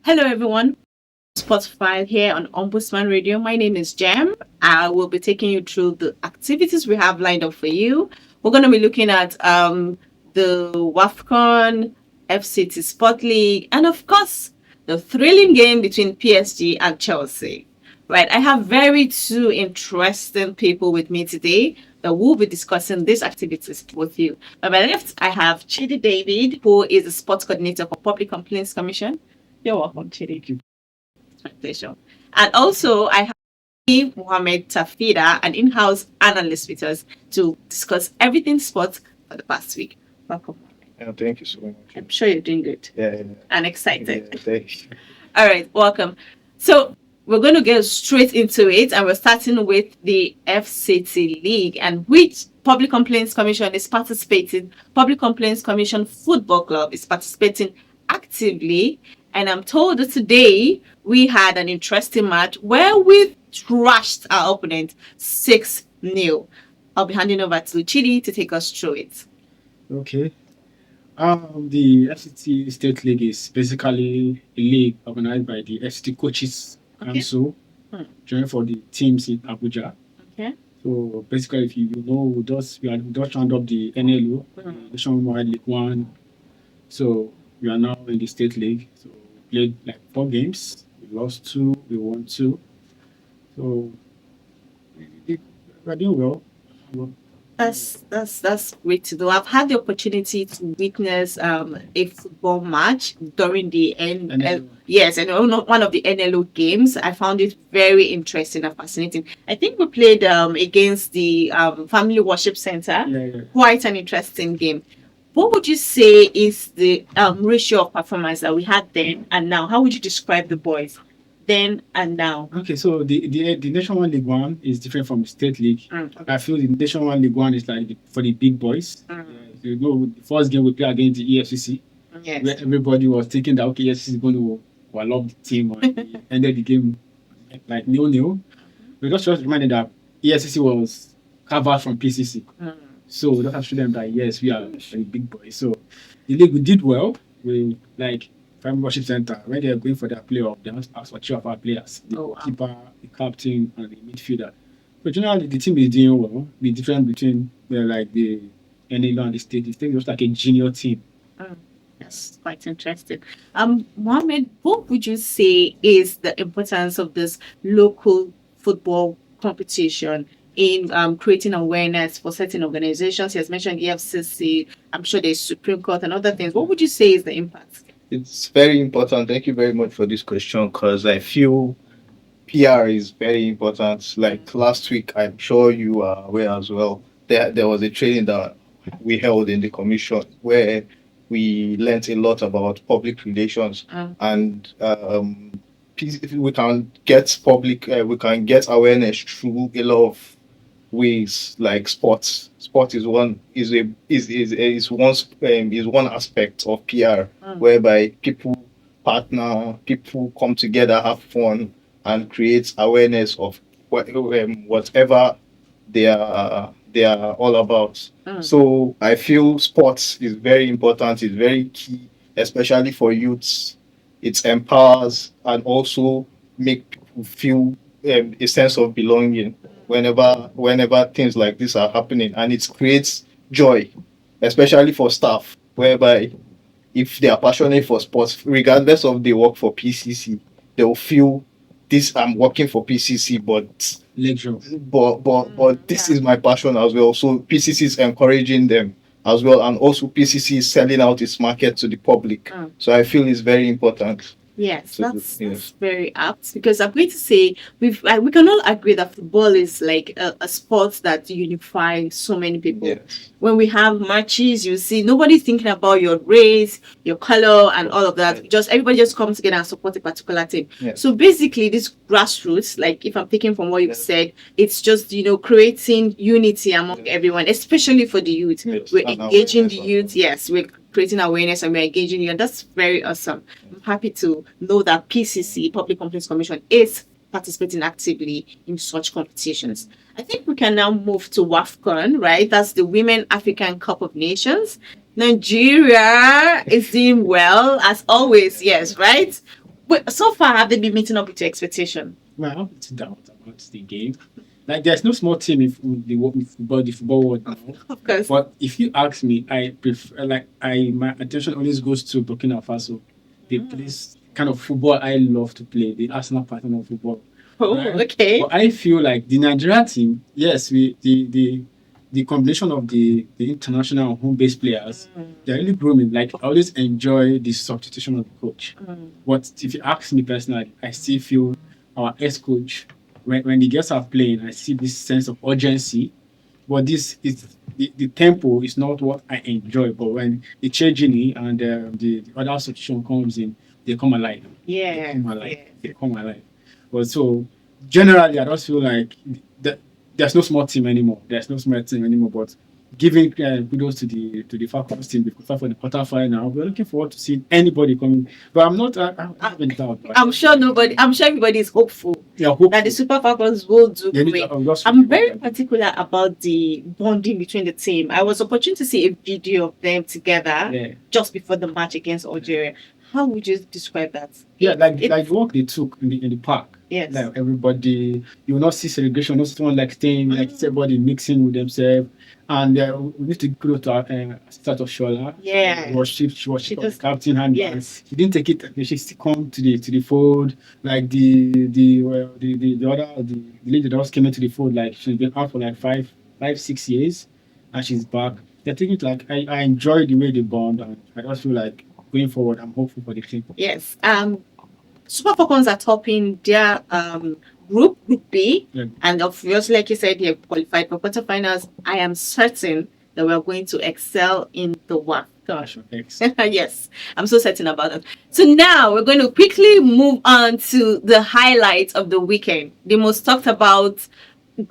Hello, everyone. Spotify here on Ombudsman Radio. My name is Jem. I will be taking you through the activities we have lined up for you. We're going to be looking at the WAFCON, FCT Sport League, and of course, the thrilling game between PSG and Chelsea. Right, I have very two interesting people with me today that will be discussing these activities with you. On my left, I have Chidi David, who is the sports coordinator for Public Complaints Commission. You're welcome, Chidi. My pleasure. And also, I have Mohammed Tafida, an in-house analyst with us to discuss everything sports for the past week. Welcome. Yeah, thank you so much. I'm sure you're doing good Yeah, and excited. yeah, thank you. All right, welcome. So we're going to get straight into it, and we're starting with the FCT League, and which Public Complaints Commission is participating. Public Complaints Commission Football Club is participating actively, and I'm told that today we had an interesting match where we thrashed our opponent 6-0. I'll be handing over to Chidi to take us through it. Okay. The FCT State League is basically a league organized by the FCT Coaches Council, joined for the teams in Abuja. Okay. So basically, if you know, we just round up the NLO, Nationwide League One. So we are now in the State League. So we played like 4 games. We lost 2, we won 2. So we're doing well. That's great to know. I've had the opportunity to witness a football match during the NLO. Yes, and one of the NLO games. I found it very interesting and fascinating. I think we played against the Family Worship Center. Yeah. Quite an interesting game. What would you say is the ratio of performance that we had then and now? How would you describe the boys then and now? Okay, so the Nationwide League One is different from the State League. Okay. I feel the Nationwide League One is like for the big boys. You know, the first game we played against the EFCC, Yes. where everybody was thinking that okay, EFCC is going to wallop the team, and they ended the game like 0-0. We just reminded that EFCC was covered from PCC, so we just have to show them that yes, we are very big boys. So the league we did well. We like Family Worship Center when they are going for their playoff, they must ask for 3 of our players: the keeper, the captain, and the midfielder. But generally, the team is doing well. The difference between like the NLO and the State is just like a junior team. That's quite interesting. Mohammed, what would you say is the importance of this local football competition in creating awareness for certain organizations? He has mentioned EFCC. I'm sure there's Supreme Court and other things. What would you say is the impact? It's very important. Thank you very much for this question because I feel PR is very important. Like last week, I'm sure you are aware as well. There was a training that we held in the commission where we learnt a lot about public relations and we can get awareness through a lot of ways like sports. Sport is one aspect of PR whereby people partner, people come together, have fun, and create awareness of whatever they are all about. So I feel sports is very important. It's very key, especially for youths. It empowers and also make people feel a sense of belonging whenever things like this are happening, and it creates joy, especially for staff, whereby if they are passionate for sports, regardless of they work for PCC, they will feel this. I'm working for PCC, but this is my passion as well. So PCC is encouraging them as well, and also PCC is selling out its market to the public. So I feel it's very important. Yes, So, that's yes. very apt because I'm going to say we can all agree that football is like a sport that unifies so many people. Yes. When we have matches, you see nobody's thinking about your race, your color, and all of that. Just everybody just comes together and support a particular team. Yes. So basically, this grassroots, like if I'm taking from what you've said, it's just creating unity among everyone, especially for the youth. Yes, We're and engaging the awareness youth. Yes, we're creating awareness and we're engaging you, and that's very awesome. I'm happy to know that PCC, Public Complaints Commission, is participating actively in such competitions. I think we can now move to WAFCON, right? That's the Women African Cup of Nations. Nigeria is doing well, as always, yes, right? But so far, have they been meeting up with your expectation? Well, I have to doubt about the game. Like, there's no small team in the football world now. Of course. But if you ask me, I prefer my attention always goes to Burkina Faso. They play kind of football I love to play, the Arsenal pattern of football. Oh, Right? okay. But I feel like the Nigeria team, yes, the combination of the international and home-based players, they're really grooming. Like, I always enjoy the substitution of the coach. But if you ask me personally, I still feel our ex-coach, when the girls are playing, I see this sense of urgency. But this is the tempo is not what I enjoy. But when the Chejini and the other substitution comes in, they come alive. Yeah. They come alive. Yeah. They come alive. But so generally, I just feel like there's no small team anymore. There's no small team anymore. But giving kudos to the Falcons team, because for the quarterfinal, we're looking forward to seeing anybody coming. But I'm not. I haven't doubt. I'm sure everybody is hopeful Yeah, hope that the Super Falcons will do they need- great. just- I'm very particular about the bonding between the team. I was opportune to see a video of them together Yeah. just before the match against Algeria. How would you describe that? Yeah, like It- the work they took in the park. Yes. Like everybody, you will not see segregation, not someone like staying, like everybody mixing with themselves. And we need to go to our start of Shola. Yeah. She was She the just- captain, and Yes. she didn't take it. She still come to the fold. Like the lady that just came into the fold. Like, she's been out for like 6 years, and she's back. They're taking it like I enjoy the way they bond, and I just feel like going forward, I'm hopeful for the team. Yes. Super Falcons are topping their group B, Yeah. and obviously, like you said, they have qualified for quarterfinals. I am certain that we are going to excel in the WAFCON. Gosh, thanks. Yes, I'm so certain about that. So now we're going to quickly move on to the highlights of the weekend. The most talked about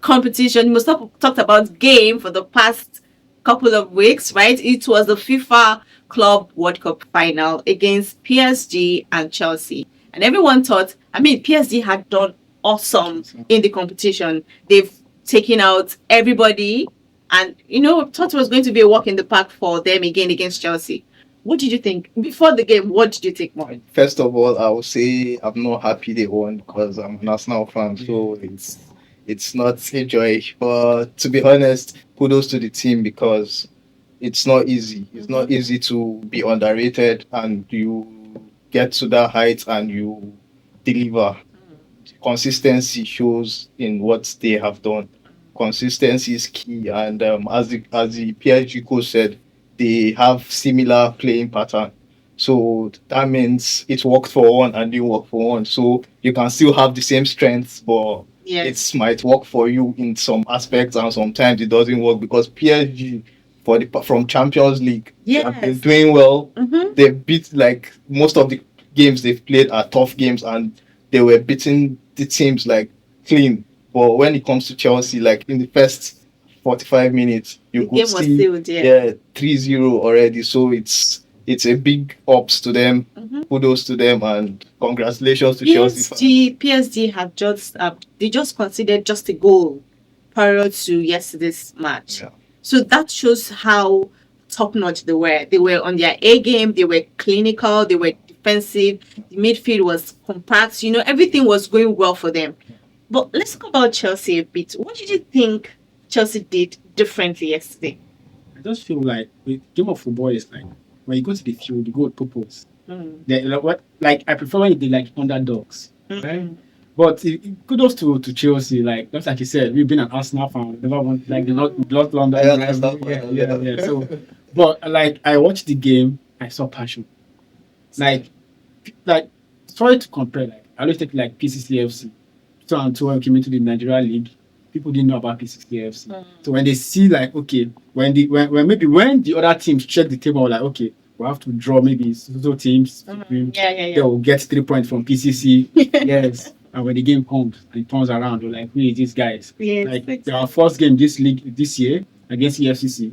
competition, the most talked about game for the past couple of weeks, right? It was the FIFA Club World Cup final against PSG and Chelsea. And everyone thought, PSG had done awesome in the competition. They've taken out everybody and, thought it was going to be a walk in the park for them again against Chelsea. What did you think? Before the game, what did you think more? First of all, I would say I'm not happy they won because I'm an Arsenal fan, so it's not a joy. But to be honest, kudos to the team because it's not easy. It's not easy to be underrated and you get to that height and you deliver. Consistency shows in what they have done. Consistency is key, and as the PSG coach said, they have similar playing pattern. So that means it worked for one and didn't work for one. So you can still have the same strengths, but Yes. it might work for you in some aspects, and sometimes it doesn't work because PSG from Champions League have been Yes. doing well. Mm-hmm. They beat like most of the games they've played are tough games, and they were beating the teams like clean. But when it comes to Chelsea, like in the first 45 minutes, you The could game was see sealed, yeah. 3-0 already. So it's a big ups to them. Mm-hmm. Kudos to them and congratulations to Chelsea fans. PSG have just considered just a goal prior to yesterday's match. Yeah. So that shows how top notch they were. They were on their A game, they were clinical, they were defensive, the midfield was compact, everything was going well for them. But let's talk about Chelsea a bit. What did you think Chelsea did differently yesterday? I just feel like with game of football is like when you go to the field, you go with purpose. I prefer when they like underdogs, right? But kudos to Chelsea. Like just like you said, we've been an Arsenal fan. Never want like the not London. Yeah, that's not bad. Yeah. So, but like I watched the game, I saw passion. Like sorry to compare. Like I always take like PCCFC. 2002 when we came into the Nigeria League, people didn't know about PCCFC. So when they see like okay, when the other teams check the table, like okay, we have to draw maybe so teams. They will get 3 points from PCC. Yes. And when the game comes and it turns around, we're like, who is these guys? Yes, Like exactly. our first game this league this year against EFCC,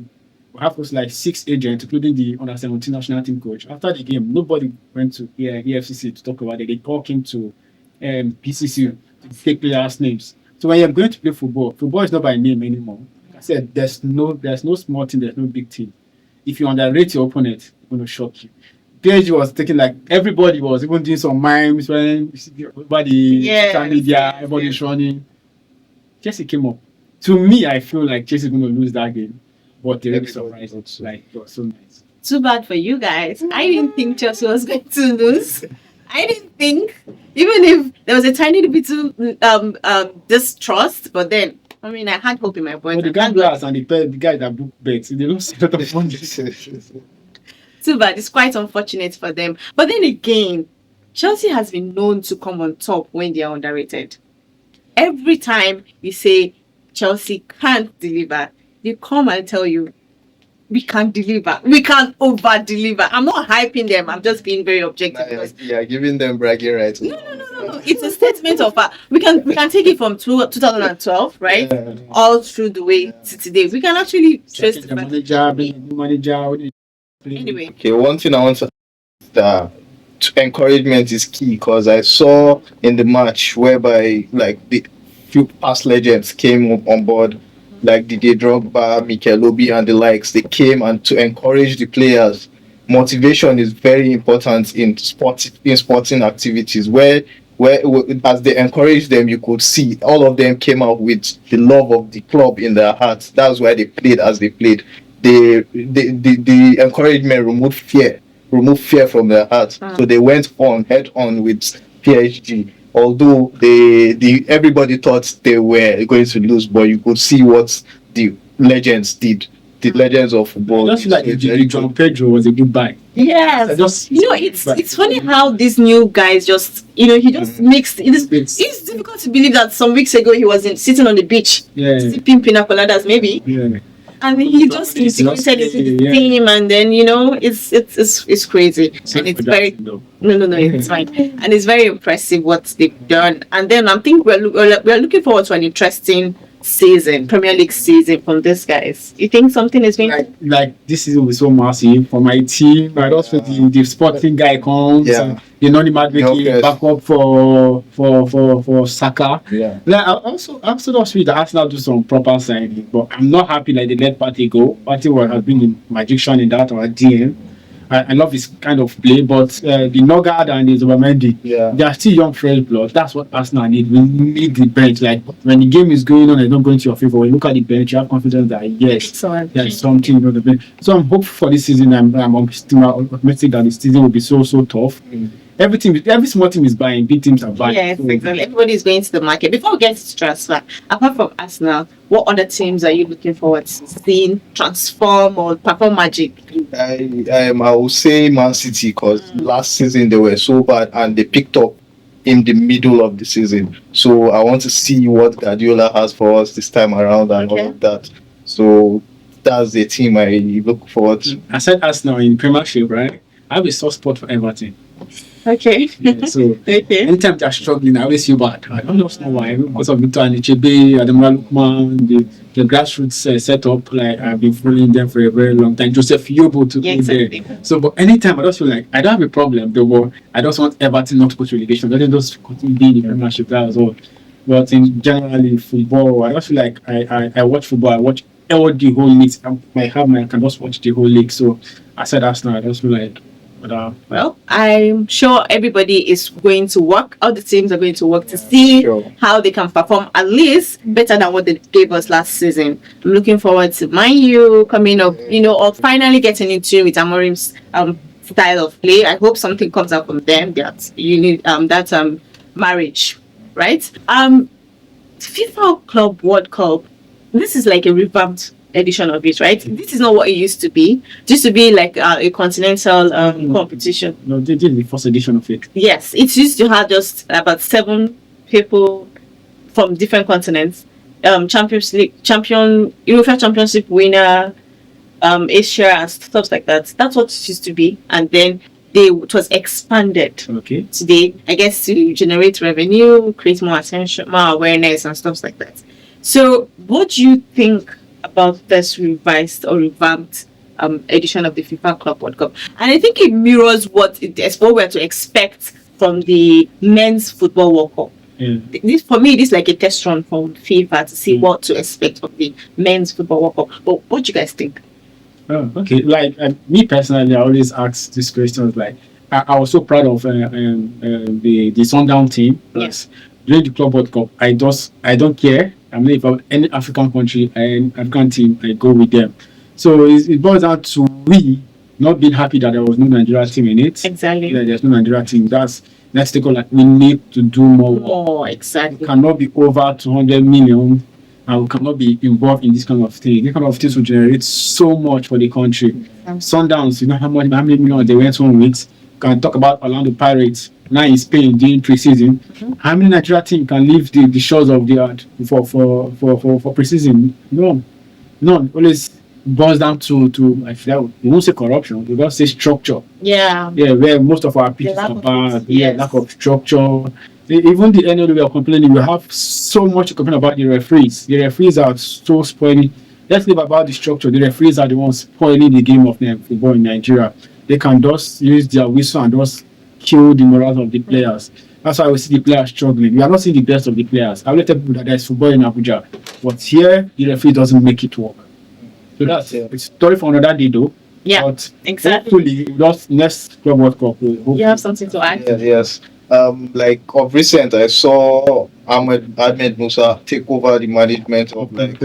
we have like 6 agents, including the under 17 national team coach. After the game, nobody went to EFCC to talk about it. They all came to PCC to take players' names. So when you're going to play football is not by name anymore. Like I said, there's no small team, there's no big team. If you underrate your opponent, it's going to shock you. PSG was taking like everybody was even doing some mimes when everybody social media, everybody's running. Chelsea came up. To me, I feel like Chelsea is going to lose that game, but they really surprised. Like it was so nice. Too bad for you guys. I didn't think Chelsea was going to lose. I didn't think, even if there was a tiny bit of distrust, but then I mean, I had hope in my boys. But the gamblers and the guys that book bets, they lost a lot of money. Too bad. It's quite unfortunate for them. But then again, Chelsea has been known to come on top when they are underrated. Every time you say Chelsea can't deliver, they come and tell you, we can't deliver. We can't over deliver. I'm not hyping them. I'm just being very objective. Yeah, giving them bragging rights. No. It's a statement of we can take it from 2012, right? Yeah. All through the way to today. We can actually trace The manager. Anyway. Okay, one thing I want to encouragement is key, because I saw in the match whereby like the few past legends came up on board, like Didier Drogba, Mikel Obi, and the likes. They came and to encourage the players. Motivation is very important in sporting activities. Where as they encourage them, you could see all of them came out with the love of the club in their hearts. That's why they played as they played. The encouragement removed fear from their hearts. So they went on head on with PSG. Although everybody thought they were going to lose, but you could see what the legends did. The legends of football. I just feel like John Pedro was a good buy. Yes. It's funny how these new guys just he just mixed. It's difficult to believe that some weeks ago he was sitting on the beach, sipping pina coladas maybe. Yeah. And he just integrated into the team, and then it's crazy, and it's very no, it's fine, and it's very impressive what they've done. And then I think we're looking forward to an interesting Premier League season from these guys. You think something is going like this season was so massive for my team, but also the sporting guy comes, and the non-making back up for Saka. Yeah. Like, I'm so happy that Arsenal do some proper signing, but I'm not happy like they let Partey go. Partey has been a magician in that or DM. I love his kind of play, but the Nogard and the Zubamendi, they are still young, fresh blood. That's what Arsenal need. We need the bench. Like when the game is going on, it's not going to your favor. When you look at the bench, you have confidence that yes, there's something on the bench. So I'm hopeful for this season. I'm optimistic that the season will be so tough. Every small team is buying, big teams are buying. Yes, exactly. Everybody is going to the market. Before we get to transfer, apart from Arsenal, what other teams are you looking forward to seeing transform or perform magic? I will say Man City, because last season they were so bad and they picked up in the middle of the season. So I want to see what Guardiola has for us this time around and all of that. So that's the team I look forward to. I said Arsenal in Premiership, right? I have a soft spot for Everton. Okay. So anytime they're struggling, I always feel bad. I don't know why. Because of Victor Anichebe, Ademola Lookman, the grassroots setup, like I've been following them for a very long time. Joseph Yobo to go there. So, but anytime I just feel like I don't have a problem, but I just want Everton not to go to relegation. Let them just continue being in the Premiership as well. But in generally football, I just feel like I watch football. I watch all the whole leagues. I can just watch the whole league. So I said Arsenal. I just feel like. Well, I'm sure everybody is going to work. All the teams are going to work to see how they can perform at least better than what they gave us last season. I'm looking forward to Man U coming up, or finally getting into with Amorim's style of play. I hope something comes out from them. That you need marriage, right? FIFA Club World Cup. This is like a revamped edition of it, right? This is not what it used to be. It used to be like a continental competition. No, they did the first edition of it. Yes, it used to have just about 7 people from different continents. Champions League, UEFA Championship winner, Asia and stuff like that. That's what it used to be, and then it was expanded. Okay. Today, I guess to generate revenue, create more attention, more awareness, and stuff like that. So, what do you think about this revised or revamped edition of the FIFA Club World Cup? And I think it mirrors what we're to expect from the men's football World Cup. This, for me, this is like a test run from FIFA to see what to expect of the men's football World Cup. But what do you guys think? Oh, okay. Like me personally, I always ask these questions. Like I was so proud of the Sundown team. Yes. During the Club World Cup, I don't care. I mean, if I'm any African country and African team, I go with them. So it boils down to we not being happy that there was no Nigeria team in it. Exactly. Yeah, there's no Nigeria team. That's the goal. Like we need to do more work. More, exactly. It cannot be over 200 million, and we cannot be involved in this kind of thing. This kind of things will generate so much for the country. Sundowns, you know how many millions they went home with. Can talk about Orlando Pirates now in Spain during preseason. How many Nigeria team can leave the shores of the earth for preseason? No, none. Always boils down to I feel we won't say corruption, we don't say structure. Yeah. Yeah, where most of our pitches lack are of bad. it, Yeah, yes. lack of structure. Even the NLO we are complaining, we have so much to complain about the referees. The referees are so spoiling. Let's leave about the structure. The referees are the ones spoiling the game of football in Nigeria. They can just use their whistle and just kill the morale of the players. That's why we see the players struggling. We are not seeing the best of the players. I will tell people that there's football in Abuja, but here the referee doesn't make it work. So that's it's a story for another day, though. Yeah, But exactly. hopefully, just next Club World Cup. You have something to add? Yes. Like of recent, I saw Ahmed Musa take over the management of like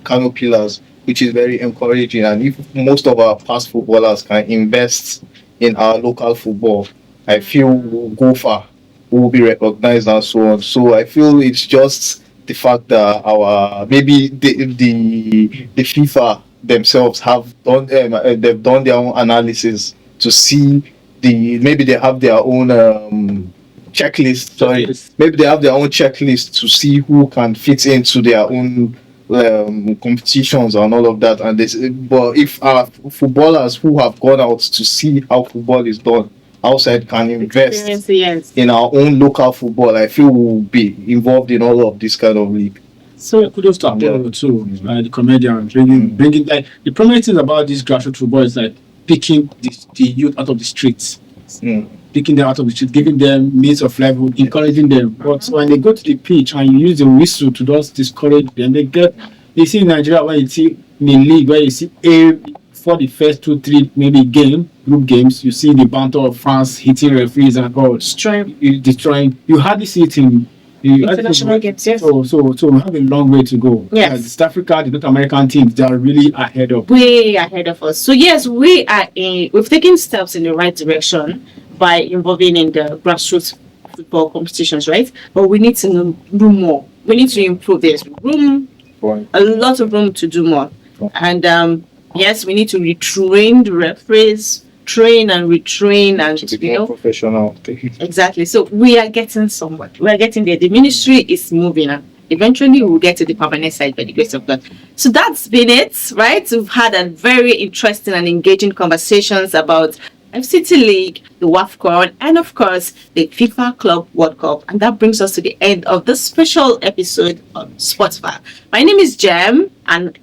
Kano Pillars, which is very encouraging. And if most of our past footballers can invest in our local football, I feel we'll go far. We'll be recognized and so on. So I feel it's just the fact that our maybe the FIFA themselves have done they've done their own analysis to see maybe they have their own checklist. Sorry, maybe they have their own checklist to see who can fit into their own competitions and all of that. And this, but if our footballers who have gone out to see how football is done outside can invest Yes. in our own local football, I feel we'll be involved in all of this kind of league. So kudos to Apollo too, the comedian, bringing like the prominent thing about this grassroots football is like picking the youth out of the streets, picking them out of the street, giving them means of livelihood, encouraging them. But when they go to the pitch and you use the whistle to just discourage them, you see in Nigeria where you see in the league where you see for the first 2-3 maybe group games, you see the banter of fans hitting referees and all destroying. You hardly see it in international games. Yes. So we have a long way to go. Yes. South Africa, the North American teams, they are really way ahead of us. So yes, we've taken steps in the right direction by involving in the grassroots football competitions, right? But we need to do more. We need to improve. There's a lot of room to do more. And yes, we need to retrain the referees, train and retrain, and To be more professional. exactly. So we are getting somewhere. We are getting there. The ministry is moving, and eventually we'll get to the permanent side by the grace of God. So that's been it, right? We've had a very interesting and engaging conversations about FCT League, the WAFCON, and of course the FIFA Club World Cup. And that brings us to the end of this special episode of Sportsfire. My name is Jem, and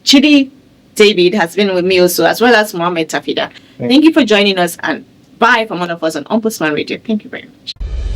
Chidi David has been with me also, as well as Mohammed Tafida. Thank you for joining us, and bye from one of us on Ombudsman Radio. Thank you very much.